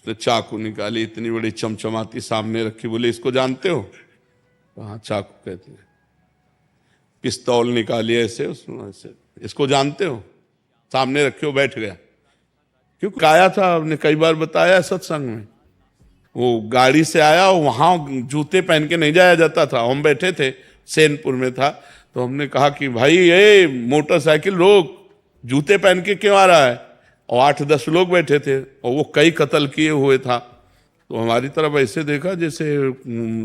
उसने चाकू निकाली, इतनी बड़ी चमचमाती सामने रखी, बोले इसको जानते हो? हाँ चाकू कहते हैं। पिस्तौल निकाली ऐसे, उसने ऐसे, इसको जानते हो? सामने रखे हो, बैठ गया। क्योंकि आया था, आपने कई बार बताया सत्संग में, वो गाड़ी से आया, वहां जूते पहन के नहीं जाया जाता था। हम बैठे थे, सैनपुर में था, तो हमने कहा कि भाई ये मोटरसाइकिल रोक, जूते पहन के क्यों आ रहा है? और 8-10 लोग बैठे थे, और वो कई कत्ल किए हुए था। तो हमारी तरफ ऐसे देखा जैसे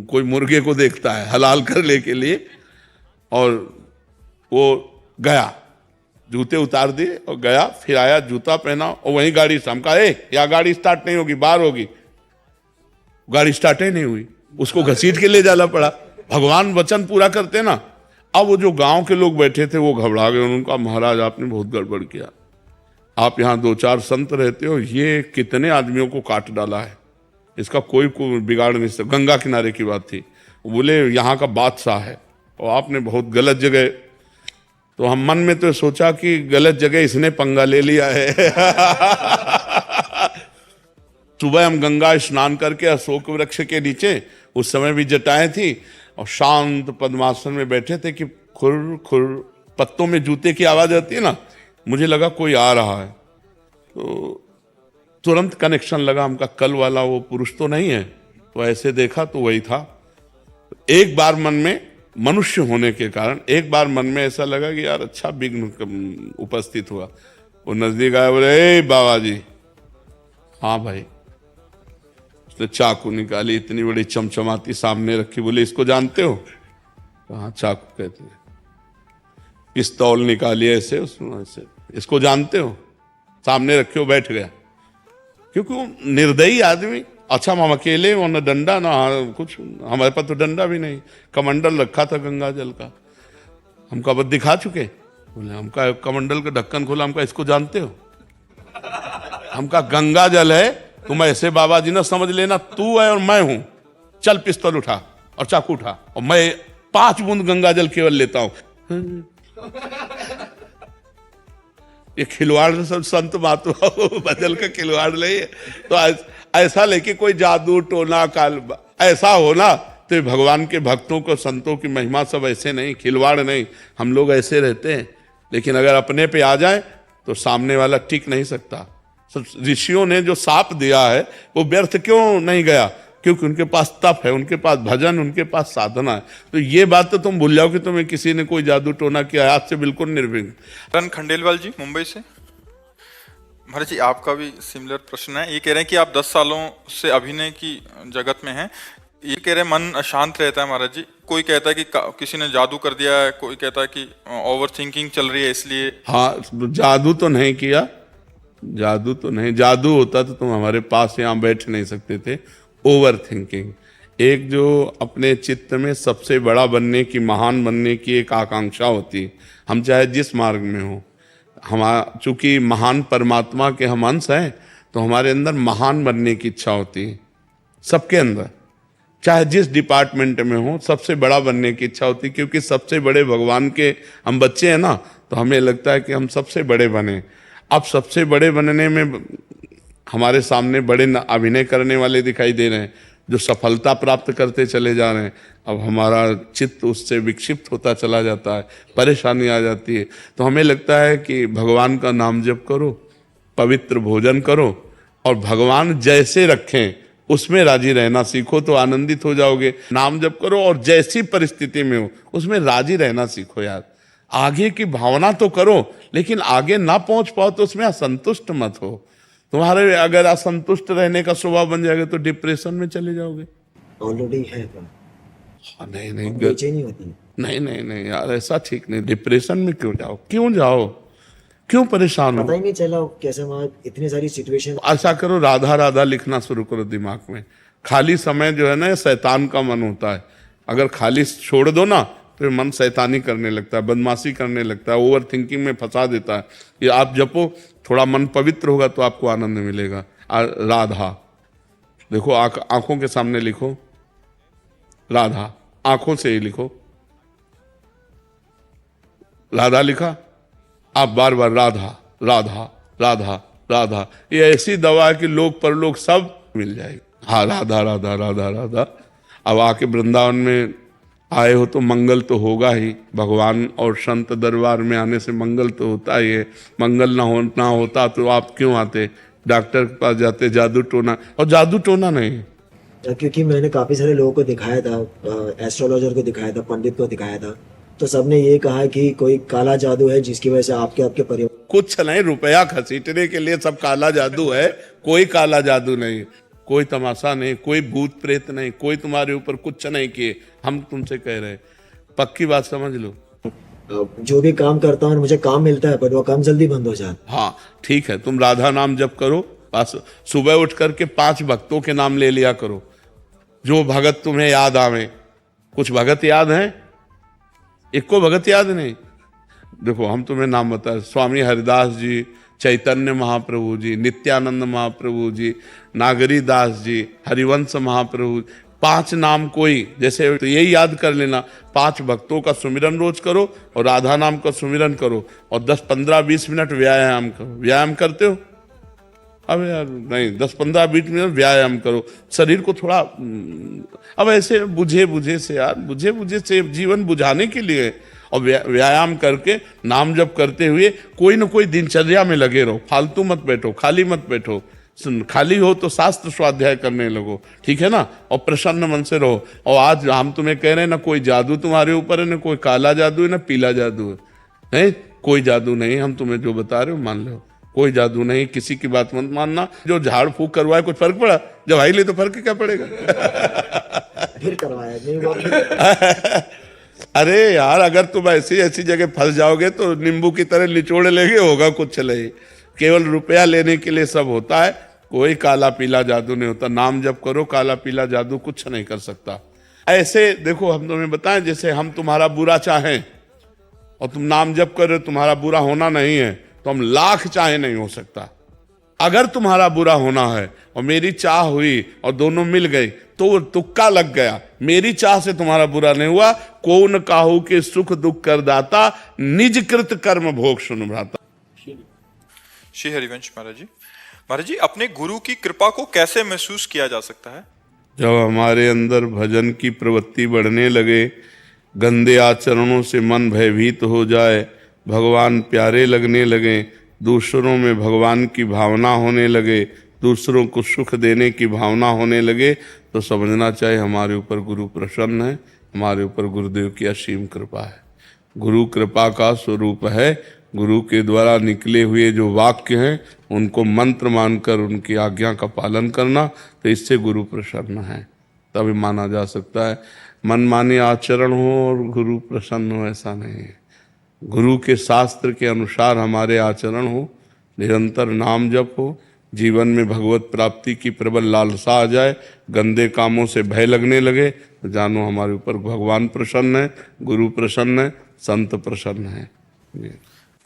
कोई मुर्गे को देखता है हलाल करने के लिए, और वो गया, जूते उतार दिए और गया। फिर आया, जूता पहना और वहीं गाड़ी से, हम कहा या गाड़ी स्टार्ट नहीं होगी, बाहर होगी। गाड़ी स्टार्ट ही नहीं हुई, उसको घसीट के ले जाना पड़ा। भगवान वचन पूरा करते ना। अब वो जो गांव के लोग बैठे थे वो घबरा गए, उनका महाराज आपने बहुत गड़बड़ किया, आप यहाँ 2-4 संत रहते हो, ये कितने आदमियों को काट डाला है, इसका कोई बिगाड़ नहीं सकता। गंगा किनारे की बात थी, बोले यहाँ का बादशाह है और आपने बहुत गलत जगह। तो हम मन में तो सोचा कि गलत जगह इसने पंगा ले लिया है। सुबह हम गंगा स्नान करके अशोक वृक्ष के नीचे, उस समय भी जटाएं थी, और शांत पद्मासन में बैठे थे कि खुर खुर पत्तों में जूते की आवाज आती है ना, मुझे लगा कोई आ रहा है। तो तुरंत कनेक्शन लगा, हमका कल वाला वो पुरुष तो नहीं है। तो ऐसे देखा तो वही था। एक बार मन में, मनुष्य होने के कारण एक बार मन में ऐसा लगा कि यार अच्छा विघ्न उपस्थित हुआ। वो नजदीक आया, बोले ए बाबा जी। हाँ भाई। उसने चाकू निकाली, इतनी बड़ी चमचमाती सामने रखी, बोले इसको जानते हो? हाँ चाकू कहते हैं। पिस्तौल निकाली ऐसे, उसने ऐसे, इसको जानते हो? सामने रखे हो, बैठ गया। क्योंकि वो निर्दयी आदमी। अच्छा हम अकेले, वो न डंडा ना कुछ, हमारे पास तो डंडा भी नहीं, कमंडल रखा था गंगा जल का। हमका बस दिखा चुके, बोले हमका कमंडल का ढक्कन खोला, हमका इसको जानते हो? हमका गंगा जल है, तुम ऐसे बाबा जी ना समझ लेना, तू है और मैं हूं, चल पिस्तौल उठा और चाकू उठा, और मैं 5 बूंद गंगा जल केवल लेता हूं। ये खिलवाड़ सब संत महात्मा बदल का खिलवाड़ नहीं है। तो ऐसा लेके कोई जादू टोना काल ऐसा हो ना, तो भगवान के भक्तों को, संतों की महिमा सब ऐसे नहीं, खिलवाड़ नहीं। हम लोग ऐसे रहते हैं, लेकिन अगर अपने पे आ जाए तो सामने वाला टिक नहीं सकता। ऋषियों ने जो साप दिया है वो व्यर्थ क्यों नहीं गया? क्योंकि उनके पास तप है, उनके पास भजन, उनके पास साधना है। तो ये बात तो तुम भूल जाओ कि तुम्हें किसी ने कोई जादू टोना किया, आज से बिल्कुल निर्विघ्न। रन खंडेलवाल जी मुंबई से। महाराज जी आपका भी सिमिलर प्रश्न है। ये कह रहे हैं कि आप 10 सालों से अभिनय की जगत में हैं। ये कह रहे हैं मन अशांत रहता है महाराज जी। कोई कहता है कि किसी ने जादू कर दिया है, कोई कहता है कि ओवर थिंकिंग चल रही है इसलिए। हाँ, जादू तो नहीं किया, जादू तो नहीं। जादू होता तो तुम हमारे पास यहाँ बैठ नहीं सकते थे। ओवर थिंकिंग, एक जो अपने चित्त में सबसे बड़ा बनने की, महान बनने की एक आकांक्षा होती है। हम चाहे जिस मार्ग में हो, हम चूंकि महान परमात्मा के हम अंश हैं, तो हमारे अंदर महान बनने की इच्छा होती है। सबके अंदर, चाहे जिस डिपार्टमेंट में हो, सबसे बड़ा बनने की इच्छा होती है। क्योंकि सबसे बड़े भगवान के हम बच्चे हैं ना, तो हमें लगता है कि हम सबसे बड़े बने। अब सबसे बड़े बनने में हमारे सामने बड़े अभिनय करने वाले दिखाई दे रहे हैं, जो सफलता प्राप्त करते चले जा रहे हैं। अब हमारा चित्त उससे विक्षिप्त होता चला जाता है, परेशानी आ जाती है। तो हमें लगता है कि भगवान का नाम जप करो, पवित्र भोजन करो, और भगवान जैसे रखें उसमें राजी रहना सीखो, तो आनंदित हो जाओगे। नाम जप करो और जैसी परिस्थिति में हो उसमें राजी रहना सीखो। यार आगे की भावना तो करो, लेकिन आगे ना पहुंच पाओ तो उसमें असंतुष्ट मत हो। तुम्हारे अगर असंतुष्ट रहने का स्वभाव बन जाएगा तो डिप्रेशन में चले जाओगे। ऑलरेडी है तो नहीं नहीं बेचैनी होती है। नहीं नहीं नहीं यार, ऐसा ठीक नहीं। डिप्रेशन में क्यों जाओ, क्यों जाओ, क्यों परेशान हो? पता ही नहीं चला कैसे वहां इतनी सारी सिचुएशन। ऐसा करो, राधा राधा लिखना शुरू करो दिमाग में। खाली समय जो है ना, शैतान का मन होता है। अगर खाली छोड़ दो ना, तो मन शैतानी करने लगता है, बदमाशी करने लगता है, ओवर थिंकिंग में फंसा देता है। ये आप जपो, थोड़ा मन पवित्र होगा तो आपको आनंद मिलेगा। राधा देखो, आंखों के सामने लिखो राधा, आंखों से ही लिखो। राधा लिखा, आप बार बार राधा राधा राधा राधा। ये ऐसी दवा है कि लोक परलोक सब मिल जाएगी। हाँ, राधा राधा राधा राधा। अब आके वृंदावन में आए हो तो मंगल तो होगा ही, भगवान और संत दरबार में आने से मंगल तो होता ही है। मंगल ना होता तो आप क्यों आते, डॉक्टर के पास जाते, जादू टोना। और जादू टोना नहीं, क्योंकि मैंने काफी सारे लोगों को दिखाया था, एस्ट्रोलॉजर को दिखाया था, पंडित को दिखाया था, तो सबने ये कहा कि कोई काला जादू है जिसकी वजह से आपके परिवार। कुछ नहीं, रुपया घसीटने के लिए सब काला जादू है। कोई काला जादू नहीं, कोई तमाशा नहीं, कोई भूत प्रेत नहीं, कोई तुम्हारे ऊपर कुछ नहीं किए। हम तुमसे कह रहे हैं, पक्की बात समझ लो। जो भी काम करता हूँ मुझे काम मिलता है, पर वो काम जल्दी बंद हो जाता। हाँ ठीक है, तुम राधा नाम जप करो, बस सुबह उठ करके 5 भक्तों के नाम ले लिया करो, जो भगत तुम्हें याद आवे। कुछ भगत याद हैं? इक्को भगत याद नहीं। देखो हम तुम्हें नाम बताए, स्वामी हरिदास जी, चैतन्य महाप्रभु जी, नित्यानंद महाप्रभु जी, नागरी दास जी, हरिवंश महाप्रभु, 5 नाम कोई जैसे, तो यही याद कर लेना। 5 भक्तों का सुमिरन रोज करो और राधा नाम का सुमिरन करो और 10, 15, 20 मिनट व्यायाम करो। व्यायाम करते हो? अब यार नहीं, 10, 15, 20 मिनट व्यायाम करो, शरीर को थोड़ा। अब ऐसे बुझे से यार, बुझे से जीवन बुझाने के लिए। और व्यायाम करके नाम जप करते हुए कोई ना कोई दिनचर्या में लगे रहो, फालतू मत बैठो, खाली मत बैठो। खाली हो तो शास्त्र स्वाध्याय करने लगो, ठीक है ना, और प्रसन्न मन से रहो। और आज हम तुम्हें कह रहे हैं ना कोई जादू तुम्हारे ऊपर है, ना कोई काला जादू है, ना पीला जादू है, कोई जादू नहीं। हम तुम्हें जो बता रहे हो मान लो, कोई जादू नहीं। किसी की बात मत मानना। जो झाड़ फूक करवाए कुछ फर्क पड़ा? जब आई ले तो फर्क क्या पड़ेगा? फिर करवाया नहीं वो। अरे यार, अगर तुम ऐसी जगह फंस जाओगे तो नींबू की तरह निचोड़ लेंगे, होगा कुछ चले। केवल रुपया लेने के लिए सब होता है, कोई काला पीला जादू नहीं होता। नाम जप करो, काला पीला जादू कुछ नहीं कर सकता। ऐसे देखो, हम तुम्हें बताएं, जैसे हम तुम्हारा बुरा चाहें और तुम नाम जप कर रहे हो, तुम्हारा बुरा होना नहीं है, तो हम लाख चाहे नहीं हो सकता। अगर तुम्हारा बुरा होना है और मेरी चाह हुई और दोनों मिल गई तो तुक्का लग गया। मेरी चाह से तुम्हारा बुरा नहीं हुआ। कौन काहू के सुख दुख कर दाता, निज कृत कर्म भोग सुन भ्राता। श्री हरिवंश महाराज जी। महाराज जी, अपने गुरु की कृपा को कैसे महसूस किया जा सकता है? जब हमारे अंदर भजन की प्रवृत्ति बढ़ने लगे, गंदे आचरणों से मन भयभीत हो जाए, भगवान प्यारे लगने लगे, दूसरों में भगवान की भावना होने लगे, दूसरों को सुख देने की भावना होने लगे, तो समझना चाहिए हमारे ऊपर गुरु प्रसन्न है, हमारे ऊपर गुरुदेव की असीम कृपा है। गुरु कृपा का स्वरूप है। गुरु के द्वारा निकले हुए जो वाक्य हैं उनको मंत्र मानकर उनकी आज्ञा का पालन करना, तो इससे गुरु प्रसन्न है, तभी माना जा सकता है। मनमानी आचरण हो और गुरु प्रसन्न हो, ऐसा नहीं है। गुरु के शास्त्र के अनुसार हमारे आचरण हो, निरंतर नाम जप हो, जीवन में भगवत प्राप्ति की प्रबल लालसा आ जाए, गंदे कामों से भय लगने लगे, तो जानो हमारे ऊपर भगवान प्रसन्न है, गुरु प्रसन्न है, संत प्रसन्न है।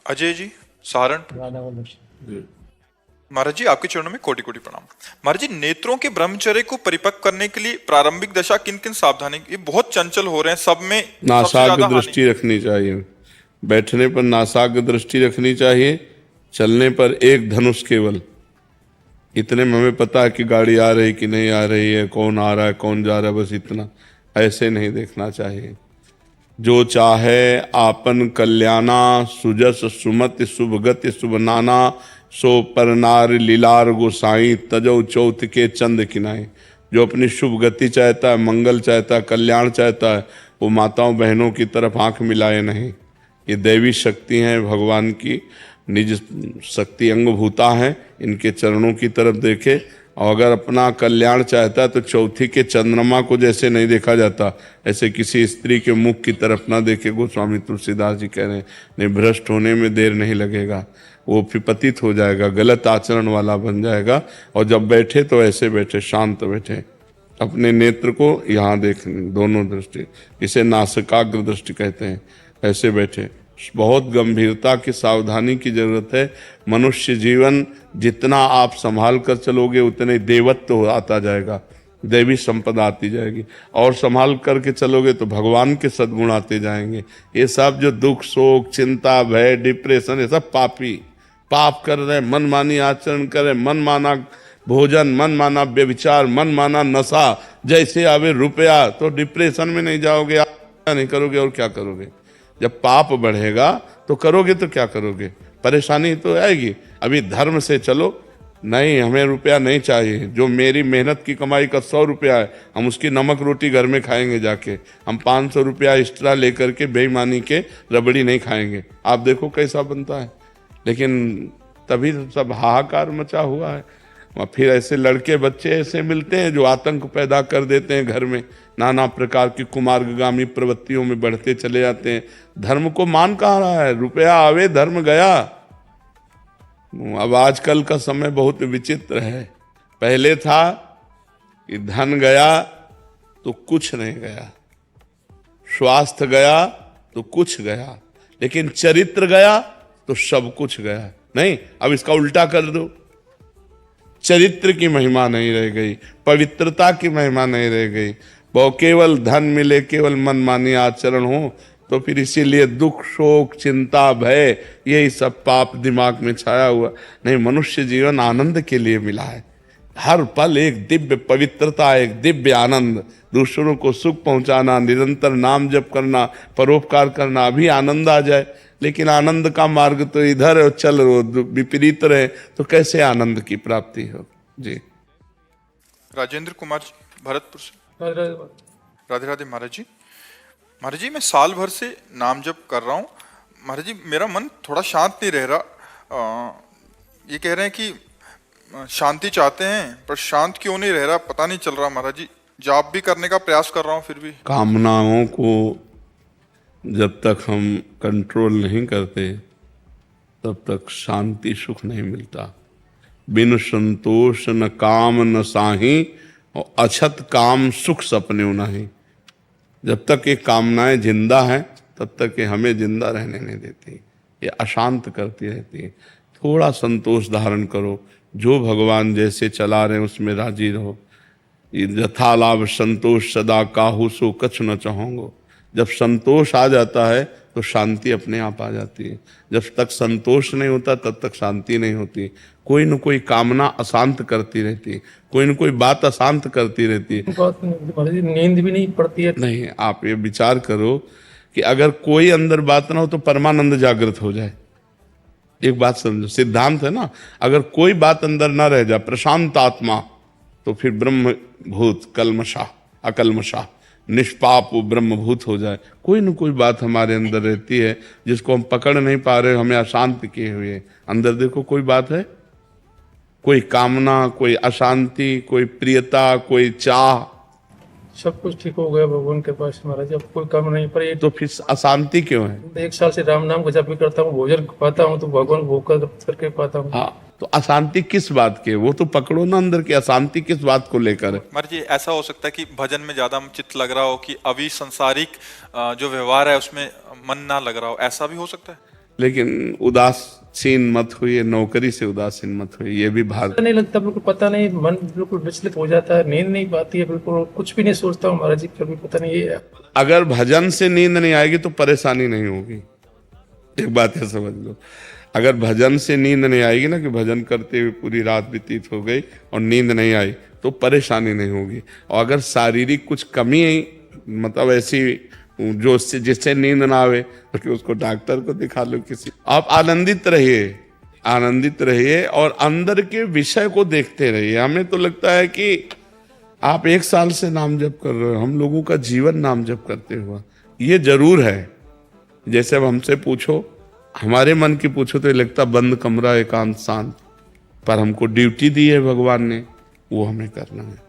अजय जी, सारण। महाराज जी, आपके चरणों में कोटि कोटि प्रणाम। महाराज जी, नेत्रों के ब्रह्मचर्य को परिपक्व करने के लिए प्रारंभिक दशा किन किन सावधानी, ये बहुत चंचल हो रहे हैं सब में, नासाग्र दृष्टि रखनी चाहिए। बैठने पर नासाग्र दृष्टि रखनी चाहिए, चलने पर एक धनुष केवल। इतने में हमें पता है कि गाड़ी आ रही कि नहीं आ रही है, कौन आ रहा है कौन जा रहा है, बस इतना। ऐसे नहीं देखना चाहिए। जो चाहे आपन कल्याणा, सुजस सुमति शुभ गति शुभ नाना, सो परनार लीलार गोसाई, तजो चौथ के चंद किनाई। जो अपनी शुभ गति चाहता है, मंगल चाहता है, कल्याण चाहता है, वो माताओं बहनों की तरफ आंख मिलाए नहीं। ये दैवी शक्ति हैं, भगवान की निज शक्ति अंगभूता है, इनके चरणों की तरफ देखे। और अगर अपना कल्याण चाहता है तो चौथी के चंद्रमा को जैसे नहीं देखा जाता, ऐसे किसी स्त्री के मुख की तरफ ना देखे। गोस्वामी तुलसीदास जी कह रहे हैं, नहीं भ्रष्ट होने में देर नहीं लगेगा, वो फिर पतित हो जाएगा, गलत आचरण वाला बन जाएगा। और जब बैठे तो ऐसे बैठे, शांत बैठे, अपने नेत्र को यहाँ देख, दोनों दृष्टि, इसे नासिकाग्र दृष्टि कहते हैं, ऐसे बैठे। बहुत गंभीरता की सावधानी की जरूरत है। मनुष्य जीवन जितना आप संभाल कर चलोगे उतने देवत्व आता जाएगा, दैवी संपदा आती जाएगी। और संभाल करके चलोगे तो भगवान के सद्गुण आते जाएंगे। ये सब जो दुख शोक चिंता भय डिप्रेशन, ये सब पापी पाप कर रहे, मनमानी आचरण कर रहे, मनमाना भोजन, मन माना व्यभिचार, मन माना नशा, जैसे आवे रुपया, तो डिप्रेशन में नहीं जाओगे, आप नहीं करोगे और क्या करोगे? जब पाप बढ़ेगा तो करोगे तो क्या करोगे? परेशानी तो आएगी। अभी धर्म से चलो, नहीं हमें रुपया नहीं चाहिए, जो मेरी मेहनत की कमाई का 100 रुपया है, हम उसकी नमक रोटी घर में खाएंगे जाके, हम 500 रुपया एक्स्ट्रा लेकर के बेईमानी के रबड़ी नहीं खाएंगे। आप देखो कैसा बनता है। लेकिन तभी तो सब हाहाकार मचा हुआ है। और फिर ऐसे लड़के बच्चे ऐसे मिलते हैं जो आतंक पैदा कर देते हैं घर में, नाना प्रकार की कुमार्गामी प्रवृत्तियों में बढ़ते चले जाते हैं। धर्म को मान कहाँ रहा है? रुपया आवे धर्म गया। अब आजकल का समय बहुत विचित्र है। पहले था कि धन गया तो कुछ नहीं गया, स्वास्थ्य गया तो कुछ गया, लेकिन चरित्र गया तो सब कुछ गया। नहीं, अब इसका उल्टा कर दो, चरित्र की महिमा नहीं रह गई, पवित्रता की महिमा नहीं रह गई, वो केवल धन मिले, केवल मनमानी आचरण हो, तो फिर इसीलिए दुख, शोक, चिंता, भय, यही सब पाप दिमाग में छाया हुआ। नहीं, मनुष्य जीवन आनंद के लिए मिला है। हर पल एक दिव्य पवित्रता, एक दिव्य आनंद, दूसरों को सुख पहुंचाना, निरंतर नाम जप करना, परोपकार करना, अभी आनंद आ जाए। लेकिन आनंद का मार्ग तो इधर चल विपरीत रहे तो कैसे आनंद की प्राप्ति हो? जी। राजेंद्र कुमार जी, भरतपुर से। राधे राधे महाराज जी। महाराज जी, मैं साल भर से नाम जप कर रहा हूँ महाराज जी, मेरा मन थोड़ा शांत नहीं रह रहा। ये कह रहे हैं कि शांति चाहते हैं पर शांत क्यों नहीं रह रहा, पता नहीं चल रहा महाराज जी। जाप भी करने का प्रयास कर रहा हूँ फिर भी। कामनाओं को जब तक हम कंट्रोल नहीं करते तब तक शांति सुख नहीं मिलता। बिन संतोष न काम न साही, और अछत काम सुख सपने नहीं। जब तक ये कामनाएं जिंदा हैं तब तक ये हमें जिंदा रहने नहीं देती, ये अशांत करती रहती है। थोड़ा संतोष धारण करो, जो भगवान जैसे चला रहे हैं उसमें राजी रहो। यथा लाभ संतोष सदा काहू सो कछ न चाहोगे। जब संतोष आ जाता है तो शांति अपने आप आ जाती है। जब तक संतोष नहीं होता तब तक शांति नहीं होती। कोई न कोई कामना अशांत करती रहती है, कोई न कोई बात अशांत करती रहती है। नींद भी नहीं पड़ती है। नहीं, आप ये विचार करो कि अगर कोई अंदर बात ना हो तो परमानंद जागृत हो जाए। एक बात समझो, सिद्धांत है ना, अगर कोई बात अंदर ना रह जाए, प्रशांत आत्मा, तो फिर ब्रह्म भूत कलमशा अकलमशा निष्पाप ब्रह्मभूत हो जाए। कोई न कोई बात हमारे अंदर रहती है जिसको हम पकड़ नहीं पा रहे, हमें अशांत किए हुए। अंदर देखो कोई बात है, कोई कामना, कोई अशांति, कोई प्रियता, कोई चाह, सब कुछ ठीक हो गया भगवान के पास महाराज। अब कोई काम नहीं, पर ये तो फिर अशांति क्यों है? 1 साल से राम नाम का जप भी करता हूँ, भोजन पाता हूँ तो भगवान भोग करके पाता हूँ। हाँ, तो अशांति किस बात के? वो तो पकड़ो ना अंदर की अशांति किस बात को लेकर है। महाराज जी, ऐसा हो सकता है कि भजन में ज्यादा चित्त लग रहा हो कि अभी संसारिक जो व्यवहार है उसमें मन ना लग रहा हो, ऐसा भी हो सकता है। लेकिन उदासीन मत हुई, नौकरी से उदासीन मत हुई, ये भी भार नहीं लगता, बिल्कुल पता नहीं, मन बिल्कुल विचलित हो जाता है, नींद नहीं पाती है, बिल्कुल कुछ भी नहीं सोचता हूँ महाराज जी, फिर भी पता नहीं ये। अगर भजन से नींद नहीं आएगी तो परेशानी नहीं होगी। एक बात है समझ लो, अगर भजन से नींद नहीं आएगी ना, कि भजन करते हुए पूरी रात व्यतीत हो गई और नींद नहीं आई, तो परेशानी नहीं होगी। और अगर शारीरिक कुछ कमी मतलब ऐसी जो जिससे नींद ना आवे, तो उसको डॉक्टर को दिखा लो किसी। आप आनंदित रहिए, आनंदित रहिए और अंदर के विषय को देखते रहिए। हमें तो लगता है कि आप 1 साल से नाम जप कर रहे हो, हम लोगों का जीवन नाम जप करते हुआ। ये जरूर है, जैसे अब हमसे पूछो, हमारे मन की पूछो तो ये लगता बंद कमरा एकांत शांत, पर हमको ड्यूटी दी है भगवान ने, वो हमें करना है।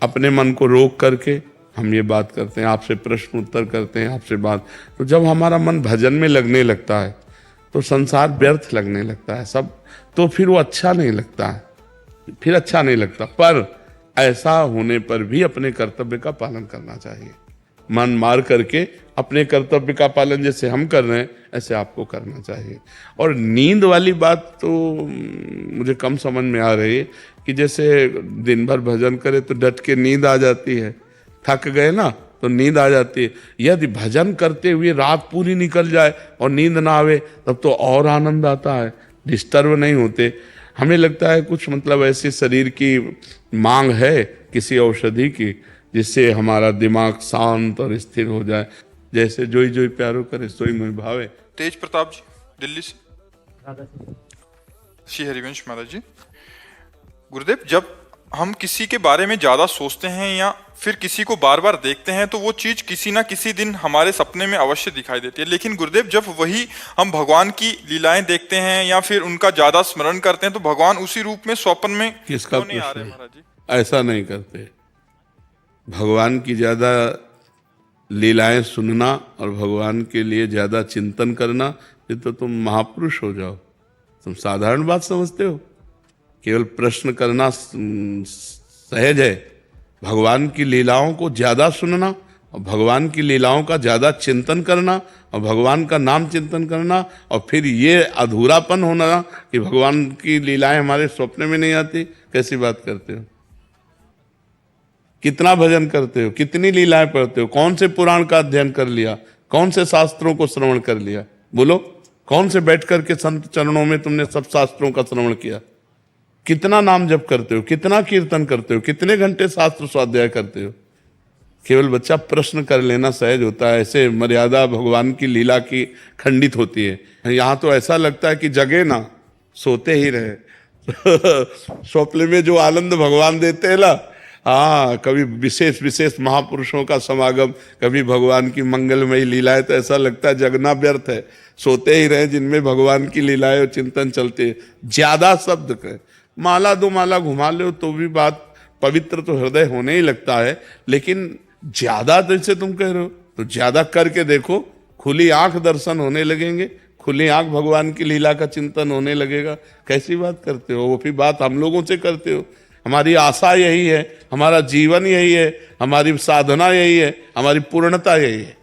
अपने मन को रोक करके हम ये बात करते हैं, आपसे प्रश्न उत्तर करते हैं, आपसे बात। तो जब हमारा मन भजन में लगने लगता है तो संसार व्यर्थ लगने लगता है सब, तो फिर वो अच्छा नहीं लगता है, फिर अच्छा नहीं लगता। पर ऐसा होने पर भी अपने कर्तव्य का पालन करना चाहिए। मन मार करके अपने कर्तव्य का पालन जैसे हम कर रहे हैं ऐसे आपको करना चाहिए। और नींद वाली बात तो मुझे कम समझ में आ रही है कि जैसे दिन भर भजन करे तो डट के नींद आ जाती है, थक गए ना तो नींद आ जाती है। यदि भजन करते हुए रात पूरी निकल जाए और नींद ना आवे तब तो और आनंद आता है, डिस्टर्ब नहीं होते। हमें लगता है कुछ मतलब ऐसे शरीर की मांग है किसी औषधि की जिससे हमारा दिमाग शांत और स्थिर हो जाए, जैसे जोई जोई प्यारो करे सोई मोहि भावे। तेज प्रताप जी दिल्ली से। श्री हरिवंश महाराज जी, गुरुदेव जब हम किसी के बारे में ज्यादा सोचते हैं या फिर किसी को बार बार देखते हैं तो वो चीज किसी ना किसी दिन हमारे सपने में अवश्य दिखाई देती है, लेकिन गुरुदेव जब वही हम भगवान की लीलाएं देखते हैं या फिर उनका ज्यादा स्मरण करते हैं तो भगवान उसी रूप में स्वप्न में किसका क्यों नहीं आ रहे प्रश्न महाराज जी? है? ऐसा नहीं करते। भगवान की ज्यादा लीलाएं सुनना और भगवान के लिए ज्यादा चिंतन करना, ये तो तुम महापुरुष हो जाओ। तुम साधारण बात समझते हो, केवल प्रश्न करना सहज है। भगवान की लीलाओं को ज्यादा सुनना और भगवान की लीलाओं का ज्यादा चिंतन करना और भगवान का नाम चिंतन करना, और फिर ये अधूरापन होना कि भगवान की लीलाएं हमारे स्वप्न में नहीं आती, कैसी बात करते हो? कितना भजन करते हो, कितनी लीलाएं पढ़ते हो, कौन से पुराण का अध्ययन कर लिया, कौन से शास्त्रों को श्रवण कर लिया? बोलो, कौन से बैठ करके संत चरणों में तुमने सब शास्त्रों का श्रवण किया? कितना नाम जप करते हो, कितना कीर्तन करते हो, कितने घंटे शास्त्र स्वाध्याय करते हो? केवल बच्चा प्रश्न कर लेना सहज होता है, ऐसे मर्यादा भगवान की लीला की खंडित होती है। यहाँ तो ऐसा लगता है कि जगे ना, सोते ही रहे। स्वप्न में जो आनंद भगवान देते हैं ना, हाँ, कभी विशेष विशेष महापुरुषों का समागम, कभी भगवान की मंगलमयी लीलाएं, तो ऐसा लगता है जगना व्यर्थ है, सोते ही रहे जिनमें भगवान की लीलाएं और चिंतन चलते हैं। ज्यादा शब्द कहें, माला दो माला घुमा लो तो भी बात पवित्र तो हृदय होने ही लगता है, लेकिन ज्यादा जैसे तुम कह रहे हो तो ज्यादा करके देखो, खुली आंख दर्शन होने लगेंगे, खुली आंख भगवान की लीला का चिंतन होने लगेगा। कैसी बात करते हो? वो भी बात हम लोगों से करते हो। हमारी आशा यही है, हमारा जीवन यही है, हमारी साधना यही है, हमारी पूर्णता यही है।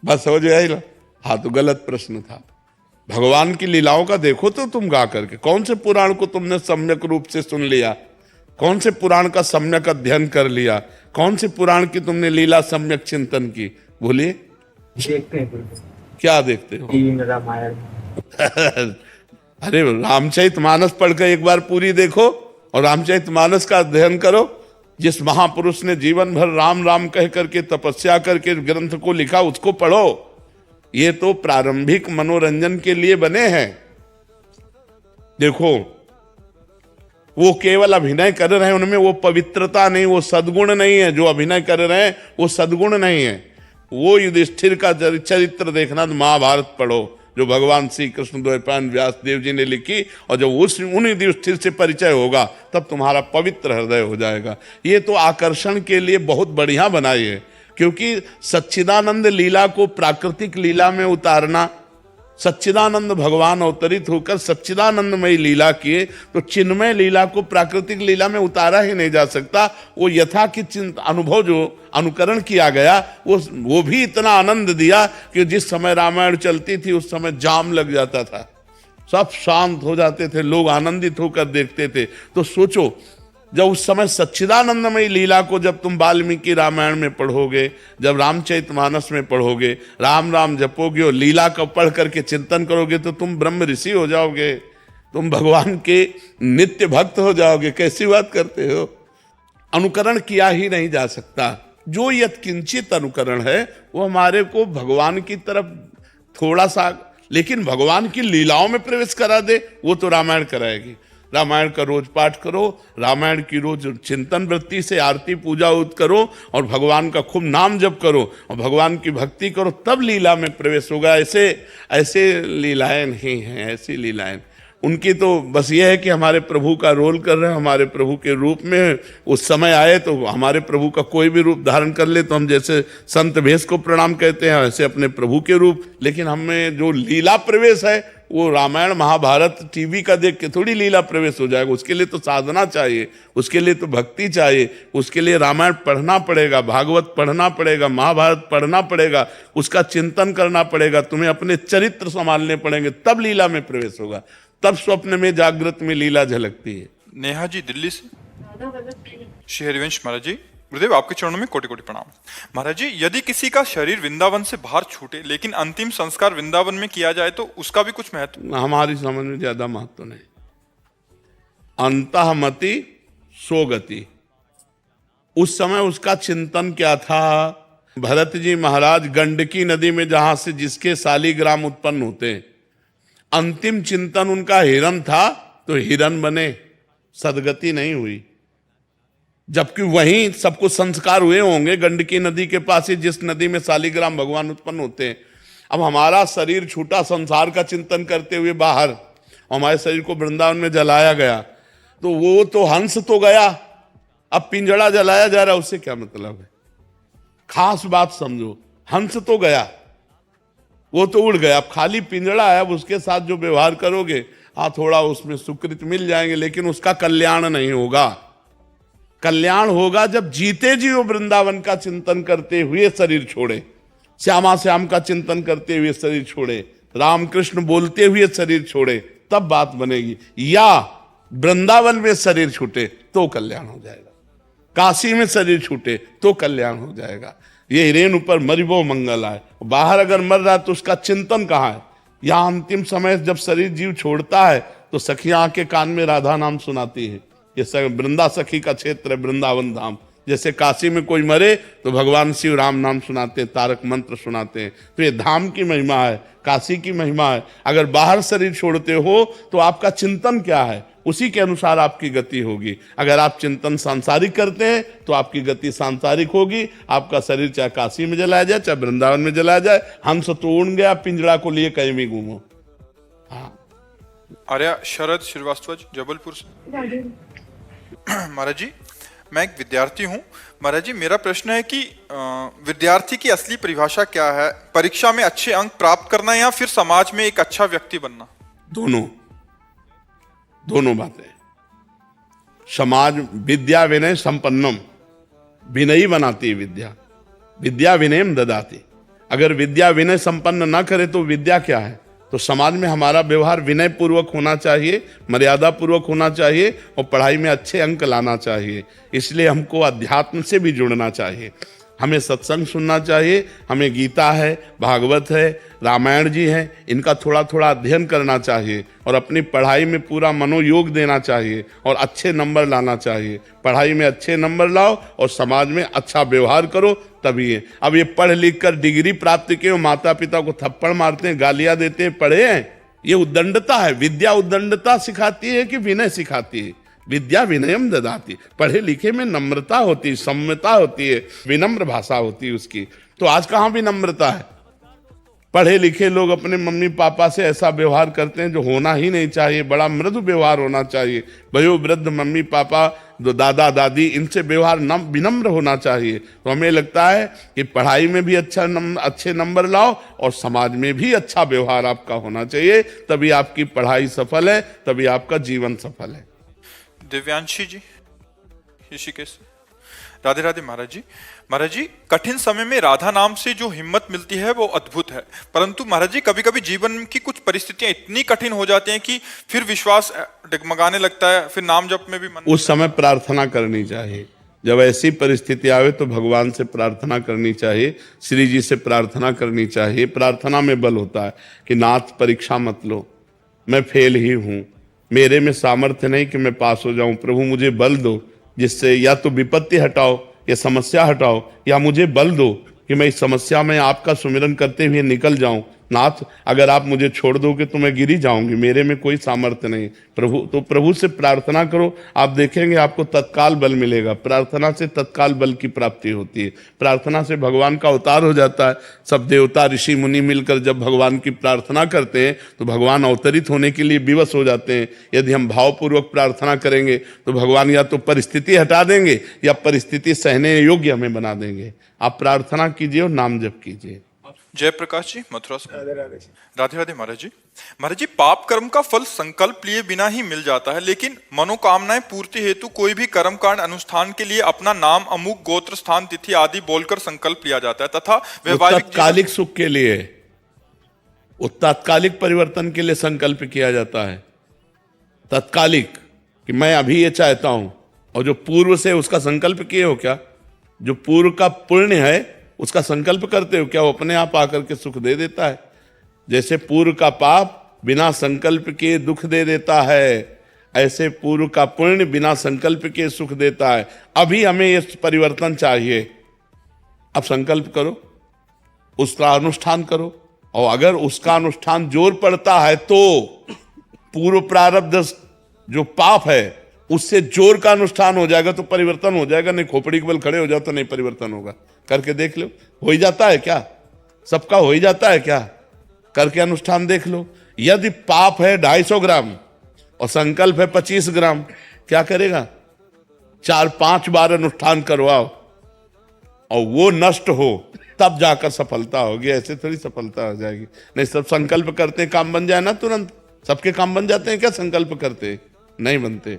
बस समझ आई ना? हाँ, तो गलत प्रश्न था। भगवान की लीलाओं का देखो तो तुम गा करके, कौन से पुराण को तुमने सम्यक रूप से सुन लिया, कौन से पुराण का सम्यक अध्ययन कर लिया, कौन से पुराण की तुमने लीला सम्यक चिंतन की? बोलिए। देखते हैं गुरुदेव। क्या देखते हो? रामायण। अरे रामचरितमानस पढ़कर एक बार पूरी देखो और रामचरितमानस का अध्ययन करो। जिस महापुरुष ने जीवन भर राम राम कह करके तपस्या करके ग्रंथ को लिखा, उसको पढ़ो। ये तो प्रारंभिक मनोरंजन के लिए बने हैं। देखो, वो केवल अभिनय कर रहे हैं, उनमें वो पवित्रता नहीं, वो सद्गुण नहीं है। जो अभिनय कर रहे हैं वो सद्गुण नहीं है। वो युधिष्ठिर का चरित्र देखना, तो महाभारत पढ़ो जो भगवान श्री कृष्ण द्वैपायन व्यास देव जी ने लिखी, और जब उन युधिष्ठिर से परिचय होगा तब तुम्हारा पवित्र हृदय हो जाएगा। ये तो आकर्षण के लिए बहुत बढ़िया बनाई है, क्योंकि सच्चिदानंद लीला को प्राकृतिक लीला में उतारना, सच्चिदानंद भगवान अवतरित होकर सच्चिदानंदमयी लीला किए, तो चिन्मय लीला को प्राकृतिक लीला में उतारा ही नहीं जा सकता। वो यथा कि अनुभव जो अनुकरण किया गया, वो भी इतना आनंद दिया कि जिस समय रामायण चलती थी उस समय जाम लग जाता था, सब शांत हो जाते थे, लोग आनंदित होकर देखते थे। तो सोचो, जब उस समय सच्चिदानंदमयी लीला को जब तुम वाल्मीकि रामायण में पढ़ोगे, जब रामचरितमानस में पढ़ोगे, राम राम जपोगे और लीला का पढ़ करके चिंतन करोगे, तो तुम ब्रह्म ऋषि हो जाओगे, तुम भगवान के नित्य भक्त हो जाओगे। कैसी बात करते हो? अनुकरण किया ही नहीं जा सकता। जो यत्किंचित अनुकरण है वो हमारे को भगवान की तरफ थोड़ा सा, लेकिन भगवान की लीलाओं में प्रवेश करा दे, वो तो रामायण कराएगी। रामायण का रोज पाठ करो, रामायण की रोज चिंतन वृत्ति से आरती पूजा करो और भगवान का खूब नाम जप करो और भगवान की भक्ति करो, तब लीला में प्रवेश होगा। ऐसे लीलाएं नहीं हैं, ऐसी लीलाएं उनकी तो बस ये है कि हमारे प्रभु का रोल कर रहे हैं, हमारे प्रभु के रूप में उस समय आए तो हमारे प्रभु का कोई भी रूप धारण कर ले, तो हम जैसे संत भेष को प्रणाम कहते हैं वैसे अपने प्रभु के रूप। लेकिन हमें जो लीला प्रवेश है वो रामायण महाभारत टीवी का देख के थोड़ी लीला प्रवेश हो जाएगा। उसके लिए तो साधना चाहिए, उसके लिए तो भक्ति चाहिए, उसके लिए रामायण पढ़ना पड़ेगा, भागवत पढ़ना पड़ेगा, महाभारत पढ़ना पड़ेगा, उसका चिंतन करना पड़ेगा, तुम्हें अपने चरित्र संभालने पड़ेंगे, तब लीला में प्रवेश होगा, तब स्वप्न में जागृत में लीला झलकती है। नेहा जी दिल्ली से। श्री हरिवंश महाराज जी, गुरुदेव आपके चरणों में कोटि कोटि प्रणाम। महाराज जी, यदि किसी का शरीर वृंदावन से बाहर छूटे लेकिन अंतिम संस्कार वृंदावन में किया जाए तो उसका भी कुछ महत्व? हमारी समझ में ज्यादा महत्व नहीं। अंतःमति सोगति। उस समय उसका चिंतन क्या था? भरत जी महाराज गंडकी नदी में जहां से जिसके शालिग्राम उत्पन्न होते हैं, अंतिम चिंतन उनका हिरण था, तो हिरण बने, सदगति नहीं हुई। जबकि वहीं सबको संस्कार हुए होंगे गंडकी नदी के पास ही, जिस नदी में शालिग्राम भगवान उत्पन्न होते हैं। अब हमारा शरीर छूटा, संसार का चिंतन करते हुए बाहर, हमारे शरीर को वृंदावन में जलाया गया, तो वो तो हंस तो गया, अब पिंजड़ा जलाया जा रहा है, उससे क्या मतलब है? खास बात समझो, हंस तो गया, वो तो उड़ गया, अब खाली पिंजड़ा है। अब उसके साथ जो व्यवहार करोगे, हाँ थोड़ा उसमें सुकृत मिल जाएंगे, लेकिन उसका कल्याण नहीं होगा। कल्याण होगा जब जीते जी वो वृंदावन का चिंतन करते हुए शरीर छोड़े, श्यामा श्याम का चिंतन करते हुए शरीर छोड़े, रामकृष्ण बोलते हुए शरीर छोड़े, तब बात बनेगी। या वृंदावन में शरीर छूटे तो कल्याण हो जाएगा, काशी में शरीर छूटे तो कल्याण हो जाएगा। ये हिरेन ऊपर मरिबो मंगल आए, बाहर अगर मर रहा है तो उसका चिंतन कहाँ है? यहाँ अंतिम समय जब शरीर जीव छोड़ता है तो सखियां आके कान में राधा नाम सुनाती है। ये वृंदा सखी का क्षेत्र है, वृंदावन धाम। जैसे काशी में कोई मरे तो भगवान शिव राम नाम सुनाते हैं, तारक मंत्र सुनाते हैं। तो ये धाम की महिमा है, काशी की महिमा है। अगर बाहर शरीर छोड़ते हो तो आपका चिंतन क्या है, उसी के अनुसार आपकी गति होगी। अगर आप चिंतन सांसारिक करते हैं तो आपकी गति सांसारिक होगी। आपका शरीर चाहे काशी में जलाया जाए, चाहे वृंदावन में जलाया जाए, हंस तो उड़ गया, पिंजड़ा को लिए कहीं भी घूमो। हाँ। आर्या शरद श्रीवास्तव जी, जबलपुर से। महाराज जी, मैं एक विद्यार्थी हूँ। महाराज जी, मेरा प्रश्न है कि विद्यार्थी की असली परिभाषा क्या है? परीक्षा में अच्छे अंक प्राप्त करना या फिर समाज में एक अच्छा व्यक्ति बनना? दोनों बातें। समाज विद्या विनय संपन्नम, विनयी बनाती है विद्या, विद्या विनयम ददाती। अगर विद्या विनय संपन्न ना करे तो विद्या क्या है? तो समाज में हमारा व्यवहार विनय पूर्वक होना चाहिए, मर्यादा पूर्वक होना चाहिए और पढ़ाई में अच्छे अंक लाना चाहिए। इसलिए हमको अध्यात्म से भी जुड़ना चाहिए, हमें सत्संग सुनना चाहिए, हमें गीता है, भागवत है, रामायण जी हैं, इनका थोड़ा थोड़ा अध्ययन करना चाहिए और अपनी पढ़ाई में पूरा मनोयोग देना चाहिए और अच्छे नंबर लाना चाहिए। पढ़ाई में अच्छे नंबर लाओ और समाज में अच्छा व्यवहार करो, तभी है। अब ये पढ़ लिख कर डिग्री प्राप्त किए और माता पिता को थप्पड़ मारते हैं, गालियां देते हैं, पढ़े हैं, ये उद्दंडता है। विद्या उद्दंडता सिखाती है कि विनय सिखाती है? विद्या विनयम ददाती। पढ़े लिखे में नम्रता होती है, सम्यता होती है, विनम्र भाषा होती है उसकी। तो आज कहाँ विनम्रता है? पढ़े लिखे लोग अपने मम्मी पापा से ऐसा व्यवहार करते हैं जो होना ही नहीं चाहिए। बड़ा मृदु व्यवहार होना चाहिए। वयोवृद्ध मम्मी पापा, दादा दादी, इनसे व्यवहार विनम्र होना चाहिए। तो हमें लगता है कि पढ़ाई में भी अच्छे नंबर लाओ और समाज में भी अच्छा व्यवहार आपका होना चाहिए, तभी आपकी पढ़ाई सफल है, तभी आपका जीवन सफल है। दिव्यांशी जी, ऋषिकेश। राधे राधे महाराज जी। महाराज जी, कठिन समय में राधा नाम से जो हिम्मत मिलती है वो अद्भुत है, परंतु महाराज जी कभी कभी जीवन की कुछ परिस्थितियां इतनी कठिन हो जाती हैं कि फिर विश्वास डगमगाने लगता है, फिर नाम जप में भी मन। उस समय प्रार्थना करनी चाहिए। जब ऐसी परिस्थिति आवे तो भगवान से प्रार्थना करनी चाहिए, श्री जी से प्रार्थना करनी चाहिए। प्रार्थना में बल होता है कि नाथ परीक्षा मत लो, मैं फेल ही हूँ, मेरे में सामर्थ्य नहीं कि मैं पास हो जाऊं। प्रभु मुझे बल दो, जिससे या तो विपत्ति हटाओ या समस्या हटाओ, या मुझे बल दो कि मैं इस समस्या में आपका सुमिरन करते हुए निकल जाऊं। नाथ, अगर आप मुझे छोड़ दोगे तो मैं गिरी जाऊंगी, मेरे में कोई सामर्थ्य नहीं। प्रभु, तो प्रभु से प्रार्थना करो, आप देखेंगे आपको तत्काल बल मिलेगा। प्रार्थना से तत्काल बल की प्राप्ति होती है। प्रार्थना से भगवान का अवतार हो जाता है। सब देवता ऋषि मुनि मिलकर जब भगवान की प्रार्थना करते हैं तो भगवान अवतरित होने के लिए विवश हो जाते हैं। यदि हम भावपूर्वक प्रार्थना करेंगे तो भगवान या तो परिस्थिति हटा देंगे या परिस्थिति सहने योग्य हमें बना देंगे। आप प्रार्थना कीजिए और नाम जप कीजिए। जयप्रकाश जी, मथुरा से। राधे राधे महाराज जी। महाराज जी, पाप कर्म का फल संकल्प लिए बिना ही मिल जाता है, लेकिन मनोकामनाएं पूर्ति हेतु कोई भी कर्म कांड अनुष्ठान के लिए अपना नाम, अमुक गोत्र, स्थान, तिथि आदि बोलकर संकल्प लिया जाता है तथा तात्कालिक सुख के लिए, तात्कालिक परिवर्तन के लिए संकल्प किया जाता है। तात्कालिक कि मैं अभी ये चाहता हूं, और जो पूर्व से उसका संकल्प किए हो क्या? जो पूर्व का पुण्य है उसका संकल्प करते हो क्या? वो अपने आप आकर के सुख दे देता है। जैसे पूर्व का पाप बिना संकल्प के दुख दे देता है, ऐसे पूर्व का पुण्य बिना संकल्प के सुख देता है। अभी हमें ये परिवर्तन चाहिए। अब संकल्प करो, उसका अनुष्ठान करो, और अगर उसका अनुष्ठान जोर पड़ता है तो पूर्व प्रारब्ध जो पाप है उससे जोर का अनुष्ठान हो जाएगा तो परिवर्तन हो जाएगा। नहीं खोपड़ी के बल खड़े हो जाओ तो नहीं परिवर्तन होगा। करके देख लो, हो ही जाता है क्या? सबका हो ही जाता है क्या? करके अनुष्ठान देख लो। यदि पाप है 250 ग्राम और संकल्प है 25 ग्राम, क्या करेगा? 4-5 बार अनुष्ठान करवाओ और वो नष्ट हो, तब जाकर सफलता होगी। ऐसे थोड़ी सफलता हो जाएगी। नहीं, सब संकल्प करते हैं काम बन जाए ना तुरंत। सबके काम बन जाते हैं क्या संकल्प करते? नहीं बनते।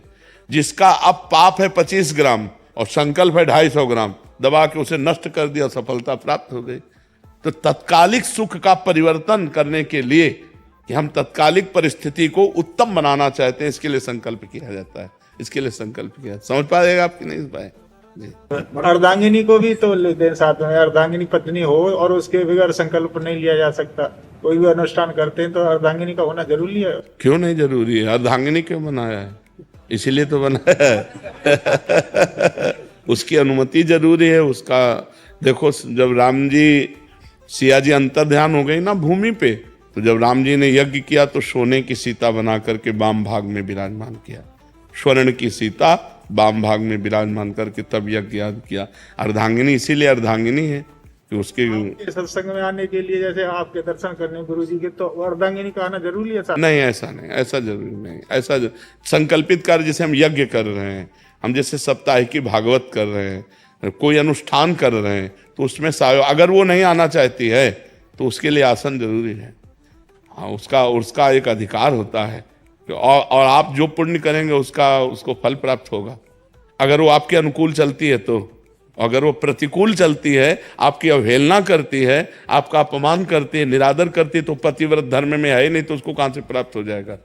जिसका अब पाप है 25 ग्राम और संकल्प है 250 ग्राम, दबा के उसे नष्ट कर दिया, सफलता प्राप्त हो गई। तो तत्कालिक सुख का परिवर्तन करने के लिए कि हम तत्कालिक परिस्थिति को उत्तम बनाना चाहते हैं, इसके लिए संकल्प किया जाता है। इसके लिए संकल्प किया। समझ पाएगा आपकी? नहीं पाए जी। अर्धांगिनी को भी तो लेते हैं साथ में। अर्धांगिनी पत्नी हो और उसके बगैर संकल्प नहीं लिया जा सकता। कोई भी अनुष्ठान करते हैं तो अर्धांगिनी का होना जरूरी है। क्यों नहीं जरूरी है? अर्धांगिनी क्यों बनाया है? इसीलिए तो बनाया है। उसकी अनुमति जरूरी है। उसका देखो, जब राम जी सिया जी अंतर ध्यान हो गई ना भूमि पे, तो जब राम जी ने यज्ञ किया तो सोने की सीता बना करके वाम भाग में विराजमान किया। स्वर्ण की सीता वाम भाग में विराजमान करके तब यज्ञ याद किया। अर्धांगिनी इसीलिए अर्धांगिनी है कि उसके सत्संग में आने के लिए, जैसे आपके दर्शन करने गुरु जी के, तो अर्धांगिनी का आना जरूरी है साथ? नहीं, ऐसा नहीं, ऐसा जरूरी नहीं। ऐसा संकल्पित कार्य, जैसे हम यज्ञ कर रहे हैं, हम जैसे साप्ताहिकी भागवत कर रहे हैं, कोई अनुष्ठान कर रहे हैं, तो उसमें अगर वो नहीं आना चाहती है तो उसके लिए आसन जरूरी है। हाँ, उसका एक अधिकार होता है और आप जो पुण्य करेंगे उसको फल प्राप्त होगा। अगर वो आपके अनुकूल चलती है तो, अगर वो प्रतिकूल चलती है, आपकी अवहेलना करती है, आपका अपमान करती है, निरादर करती है, तो पतिव्रत धर्म में है ही नहीं, तो उसको कहां से प्राप्त हो जाएगा?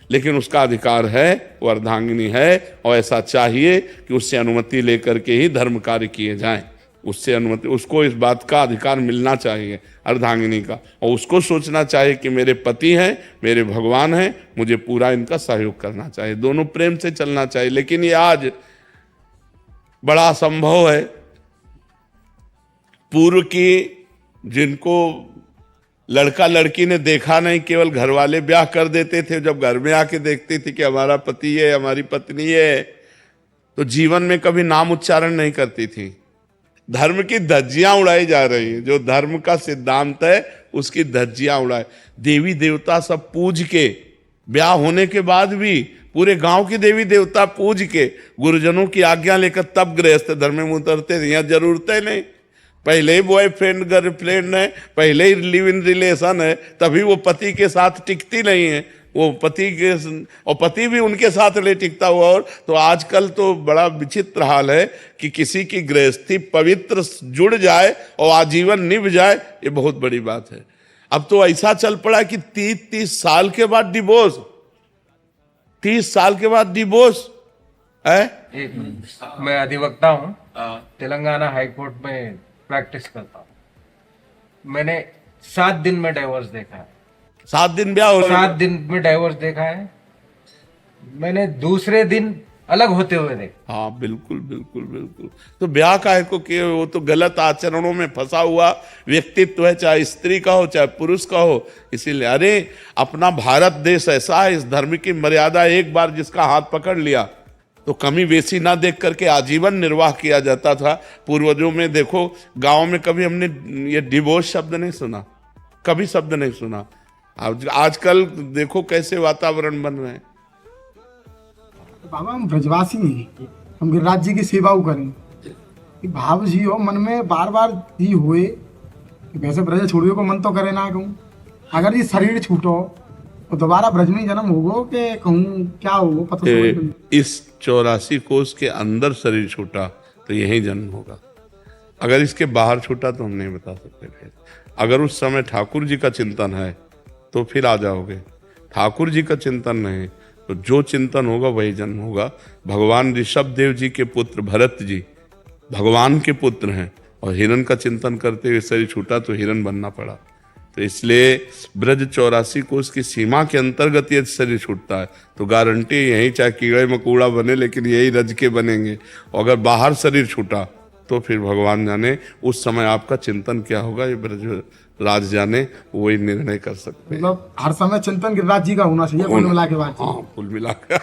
लेकिन उसका अधिकार है, वो अर्धांगिनी है, और ऐसा चाहिए कि उससे अनुमति लेकर के ही धर्म कार्य किए जाएं। उससे अनुमति, उसको इस बात का अधिकार मिलना चाहिए अर्धांगिनी का, और उसको सोचना चाहिए कि मेरे पति हैं, मेरे भगवान हैं, मुझे पूरा इनका सहयोग करना चाहिए। दोनों प्रेम से चलना चाहिए। लेकिन ये आज बड़ा असंभव है। पूर्व की जिनको लड़का लड़की ने देखा नहीं, केवल घर वाले ब्याह कर देते थे, जब घर में आके देखते थे कि हमारा पति है, हमारी पत्नी है, तो जीवन में कभी नाम उच्चारण नहीं करती थी। धर्म की धज्जियां उड़ाई जा रही है। जो धर्म का सिद्धांत है उसकी धज्जियां उड़ाए। देवी देवता सब पूज के, ब्याह होने के बाद भी पूरे गांव की देवी देवता पूज के, गुरुजनों की आज्ञा लेकर तब गृहस्थ धर्म में उतरते थे। यहाँ जरूरत है नहीं, पहले ही बॉयफ्रेंड गर्लफ्रेंड है, पहले ही लिव इन रिलेशन है, तभी वो पति के साथ टिकती नहीं है। वो पति के, और पति भी उनके साथ नहीं टिकता हुआ। और तो आजकल तो बड़ा विचित्र हाल है कि किसी की गृहस्थी पवित्र जुड़ जाए और आजीवन निभ जाए, ये बहुत बड़ी बात है। अब तो ऐसा चल पड़ा कि 30 साल के बाद डिवोर्स, 30 साल के बाद डिवोर्स है। मैं अधिवक्ता हूँ, तेलंगाना हाईकोर्ट में प्रैक्टिस करता हूँ। मैंने 7 दिन में डाइवोर्स देखा है। 7 दिन ब्याह हो, 7 दिन में डाइवोर्स देखा है मैंने। दूसरे दिन अलग होते हुए देखा। हाँ, बिल्कुल बिल्कुल बिल्कुल। तो ब्याह काहे को किए? वो तो गलत आचरणों में फंसा हुआ व्यक्तित्व है, चाहे स्त्री का हो चाहे पुरुष का हो। इसीलिए अरे अपना भारत देश ऐसा है, इस धर्म की मर्यादा एक बार जिसका हाथ पकड़ लिया तो कमी बेसी ना देख करके आजीवन निर्वाह किया जाता था। पूर्वजों में देखो, गांव में कभी हमने ये डिवोर्स शब्द नहीं सुना, कभी शब्द नहीं सुना। आजकल देखो कैसे वातावरण बन रहे हैं। बाबा हम ब्रजवासी हैं, हम गिरिराज जी की सेवा करें। एक भाव जी हो मन में बार बार जी हुए कि वैसे ब्रज छोड़ियो को मन तो करे ना कहूँ। अगर ये शरीर छूटो तो दोबारा ब्रज में जन्म होगो कि कहूँ क्या हो पता। इस 84 कोस के अंदर शरीर छूटा तो यही जन्म होगा। अगर इसके बाहर छूटा तो हम नहीं बता सकते थे। अगर उस समय ठाकुर जी का चिंतन है तो फिर आ जाओगे। ठाकुर जी का चिंतन नहीं तो जो चिंतन होगा वही जन्म होगा। भगवान ऋषभ देव जी के पुत्र भरत जी भगवान के पुत्र हैं और हिरण का चिंतन करते हुए शरीर छूटा तो हिरण बनना पड़ा। तो इसलिए ब्रज 84 को उसकी सीमा के अंतर्गत यदि शरीर छूटता है तो गारंटी यही, चाहे कीड़े मकोड़ा बने लेकिन यही रज के बनेंगे। और अगर बाहर शरीर छूटा तो फिर भगवान जाने उस समय आपका चिंतन क्या होगा, ये ब्रज राज जाने, वही निर्णय कर सकते हैं। मतलब हर समय चिंतन गिरिराज जी का होना चाहिए कुल मिला के बात। हाँ, कुल मिला के